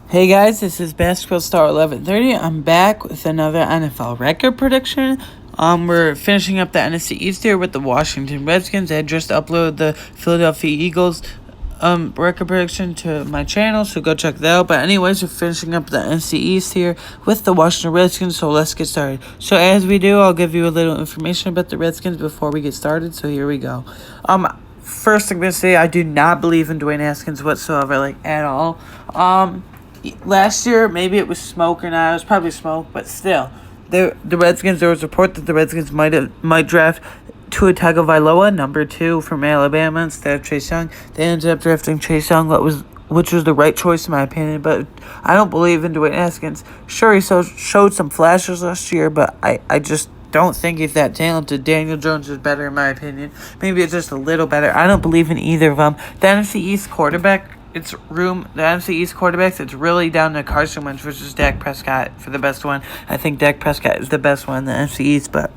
Hey guys, this is Basketball Star 1130. I'm back with another NFL record prediction. We're finishing up the NFC East here with the Washington Redskins. I just uploaded the Philadelphia Eagles record prediction to my channel, so go check that out. But anyways, we're finishing up the NFC East here with the Washington Redskins, so let's get started. So as we do, I'll give you a little information about the Redskins before we get started, so here we go. First I'm going to say I do not believe in Dwayne Haskins whatsoever, at all. Last year, maybe it was smoke or not. It was probably smoke, but still, the Redskins. There was a report that the Redskins might draft Tua Tagovailoa, number 2 from Alabama, instead of Chase Young. They ended up drafting Chase Young, which was the right choice in my opinion. But I don't believe in Dwayne Haskins. Sure, he showed some flashes last year, but I just don't think he's that talented. Daniel Jones is better in my opinion. Maybe it's just a little better. I don't believe in either of them. The NFC East quarterback. The NFC East quarterbacks, it's really down to Carson Wentz versus Dak Prescott for the best one. I think Dak Prescott is the best one in the NFC East, but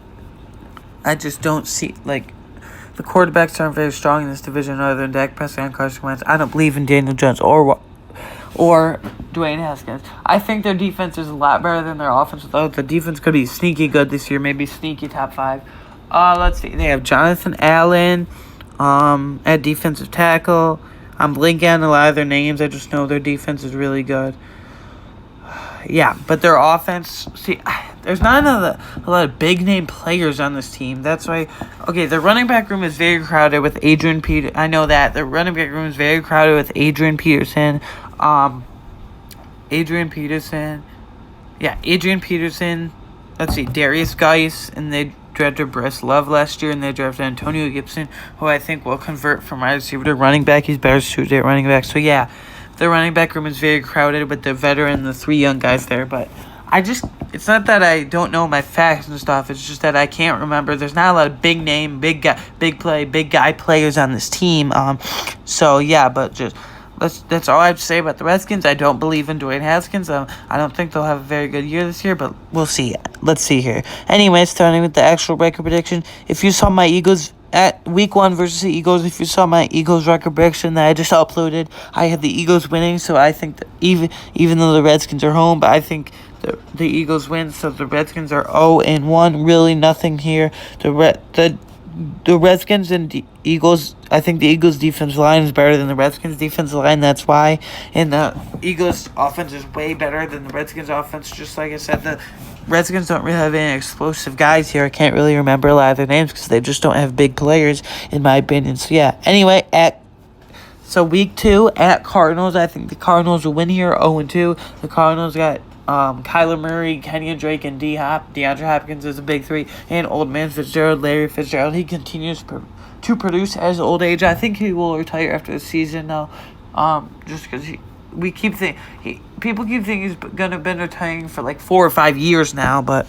I just don't see, the quarterbacks aren't very strong in this division other than Dak Prescott and Carson Wentz. I don't believe in Daniel Jones or Dwayne Haskins. I think their defense is a lot better than their offense, though. The defense could be sneaky good this year, maybe sneaky top 5. Let's see. They have Jonathan Allen at defensive tackle. I'm blinking on a lot of their names. I just know their defense is really good. Yeah, but their offense... See, there's not a lot of big-name players on this team. That's why... Okay, the running back room is very crowded with Adrian Peterson. I know that. The running back room is very crowded with Adrian Peterson. Adrian Peterson. Let's see, Darius Geis, and they drafted Bryce Love last year, and they drafted Antonio Gibson, who I think will convert from wide receiver to running back. He's better suited at running back. So, yeah, the running back room is very crowded with the veteran and the 3 young guys there. But it's not that I don't know my facts and stuff. It's just that I can't remember. There's not a lot of big name, big guy players on this team. So, yeah, but that's all I have to say about the Redskins. I don't believe in Dwayne Haskins. I don't think they'll have a very good year this year, but we'll see. Let's see here. Anyway, starting with the actual record prediction. If you saw my Eagles at Week 1 versus the Eagles, if you saw my Eagles record prediction that I just uploaded, I had the Eagles winning, so I think that even though the Redskins are home, but I think the Eagles win, so the Redskins are 0-1. Really nothing here. The Redskins and the Eagles, I think the Eagles' defensive line is better than the Redskins' defensive line. That's why. And the Eagles' offense is way better than the Redskins' offense. Just like I said, the Redskins don't really have any explosive guys here. I can't really remember a lot of their names because they just don't have big players, in my opinion. So, yeah. Anyway, Week 2 at Cardinals. I think the Cardinals will win here, 0-2. The Cardinals got Kyler Murray, Kenyon Drake, and D-Hop. DeAndre Hopkins is a big 3. And Old Man Fitzgerald, Larry Fitzgerald. He continues to produce as old age. I think he will retire after the season now. Just because people keep thinking he's gonna been retiring for 4 or 5 years now, but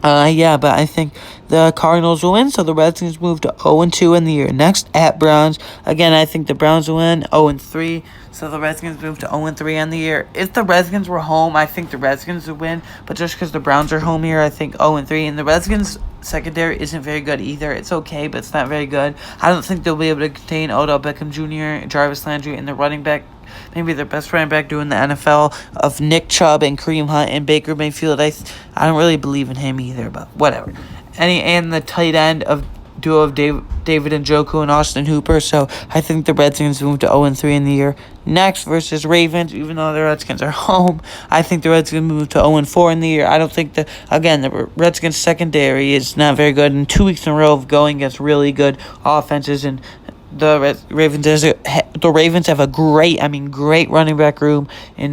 but I think the Cardinals will win, so the Redskins move to 0-2 in the year. Next, at Browns. Again, I think the Browns will win, 0-3, so the Redskins move to 0-3 on the year. If the Redskins were home, I think the Redskins would win, but just because the Browns are home here, I think 0-3, and the Redskins secondary isn't very good either. It's okay, but it's not very good. I don't think they'll be able to contain Odell Beckham Jr., Jarvis Landry, and the running back, maybe their best running back doing the NFL, of Nick Chubb and Kareem Hunt and Baker Mayfield. I don't really believe in him either, but whatever. And the tight end of duo of David Njoku and Austin Hooper. So I think the Redskins move to 0-3 in the year. Next, versus Ravens, even though the Redskins are home, I think the Redskins move to 0-4 in the year. I don't think the Redskins secondary is not very good. In 2 weeks in a row of going against really good offenses, and the Ravens have a great running back room in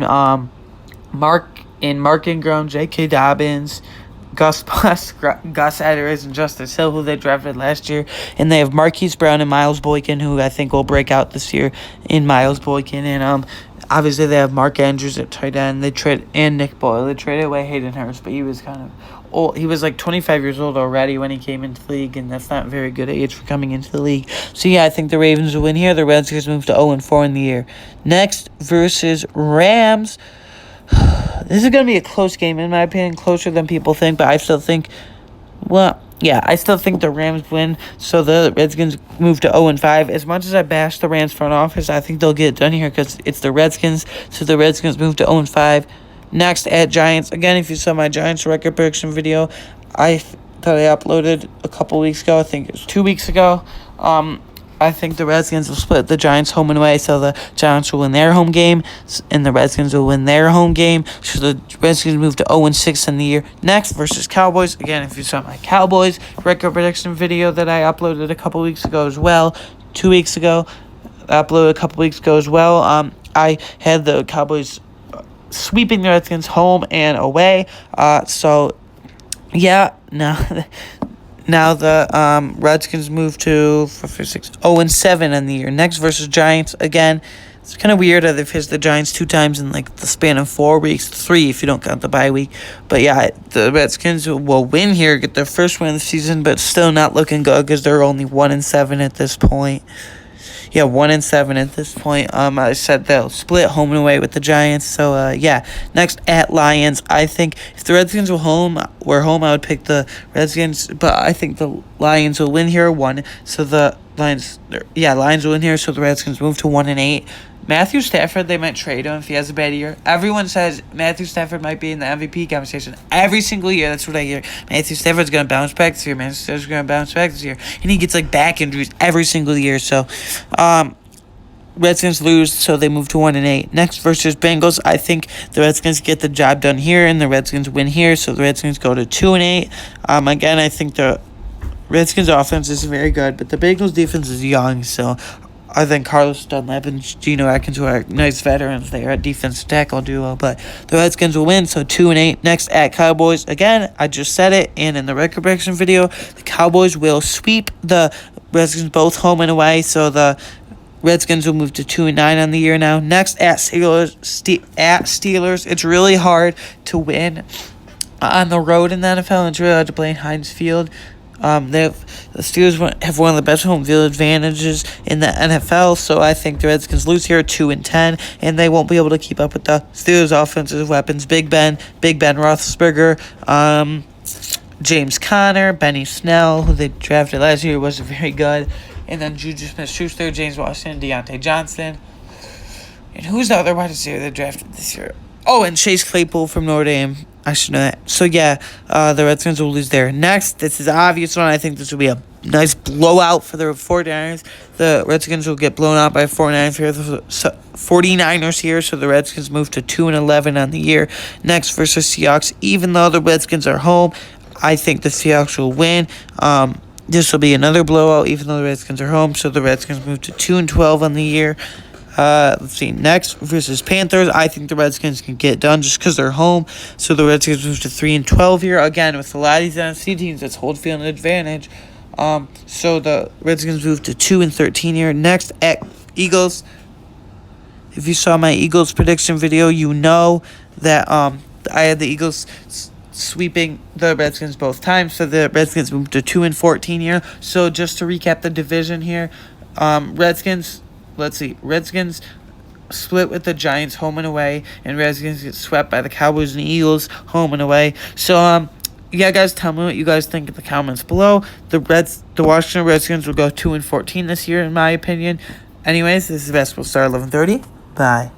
Mark Ingram, J.K. Dobbins, Gus Edwards, and Justice Hill, who they drafted last year. And they have Marquise Brown and Miles Boykin, who I think will break out this year in Miles Boykin. And obviously they have Mark Andrews at tight end. And Nick Boyle. They traded away Hayden Hurst, but he was kind of old. He was 25 years old already when he came into the league, and that's not a very good age for coming into the league. So, yeah, I think the Ravens will win here. The Redskins move to 0-4 in the year. Next, versus Rams. This is going to be a close game, in my opinion, closer than people think, but I still think, Yeah, I still think the Rams win, so the Redskins move to 0-5. As much as I bash the Rams front office, I think they'll get it done here because it's the Redskins, so the Redskins move to 0-5. Next, at Giants. Again, if you saw my Giants record prediction video, that I uploaded a couple weeks ago, I think it was 2 weeks ago, I think the Redskins will split the Giants home and away, so the Giants will win their home game, and the Redskins will win their home game, so the Redskins move to 0-6 in the year. Next, versus Cowboys. Again, if you saw my Cowboys record prediction video that I uploaded a couple weeks ago as well, 2 weeks ago, uploaded a couple weeks ago as well, I had the Cowboys sweeping the Redskins home and away, so, yeah, Now the Redskins move to 0-7 in the year. Next versus Giants. Again, it's kind of weird that they've faced the Giants 2 times in like the span of 4 weeks. 3 if you don't count the bye week. But yeah, the Redskins will win here, get their first win of the season, but still not looking good because they're only 1-7 at this point. Yeah, 1-7 at this point. I said they'll split home and away with the Giants. So yeah. Next at Lions. I think if the Redskins were home, I would pick the Redskins, but I think the Lions will win here 1. So the Lions will win here. So the Redskins move to 1-8. Matthew Stafford, they might trade him if he has a bad year. Everyone says Matthew Stafford might be in the MVP conversation every single year. That's what I hear. Matthew Stafford's going to bounce back this year. Matthew Stafford's going to bounce back this year. And he gets, like, back injuries every single year. So, Redskins lose, so they move to 1-8. Next versus Bengals, I think the Redskins get the job done here, and the Redskins win here, so the Redskins go to 2-8. Again, I think the Redskins offense is very good, but the Bengals defense is young, so I think Carlos Dunlap and Geno Atkins, who are nice veterans, they are a defensive tackle duo, but the Redskins will win, so 2-8. Next at Cowboys. Again, I just said it, and in the record prediction video, the Cowboys will sweep the Redskins both home and away, so the Redskins will move to 2-9 on the year now. Next at Steelers. It's really hard to win on the road in the NFL, and it's really hard to play in Heinz Field. The Steelers have one of the best home field advantages in the NFL, so I think the Redskins lose here 2-10, and they won't be able to keep up with the Steelers' offensive weapons. Big Ben Roethlisberger, James Conner, Benny Snell, who they drafted last year, wasn't very good, and then Juju Smith-Schuster, James Washington, Deontay Johnson, and who's the other wide receiver they drafted this year? Oh, and Chase Claypool from Notre Dame. I should know that. So, yeah, the Redskins will lose there. Next, this is an obvious one. I think this will be a nice blowout for the 49ers. The Redskins will get blown out by 49ers here, so the Redskins move to 2-11 on the year. Next, versus Seahawks. Even though the Redskins are home, I think the Seahawks will win. This will be another blowout, even though the Redskins are home, so the Redskins move to 2-12 on the year. Let's see. Next, versus Panthers. I think the Redskins can get it done just because they're home. So the Redskins move to 3-12 here. Again, with a lot of these NFC teams, that's hold field advantage. So the Redskins move to 2-13 here. Next, at Eagles. If you saw my Eagles prediction video, you know that I had the Eagles sweeping the Redskins both times. So the Redskins moved to 2-14 here. So just to recap the division here, Redskins split with the Giants home and away, and Redskins get swept by the Cowboys and Eagles home and away. So, yeah, guys, tell me what you guys think in the comments below. The Washington Redskins will go 2-14 this year, in my opinion. Anyways, this is Basketball Star 1130. Bye.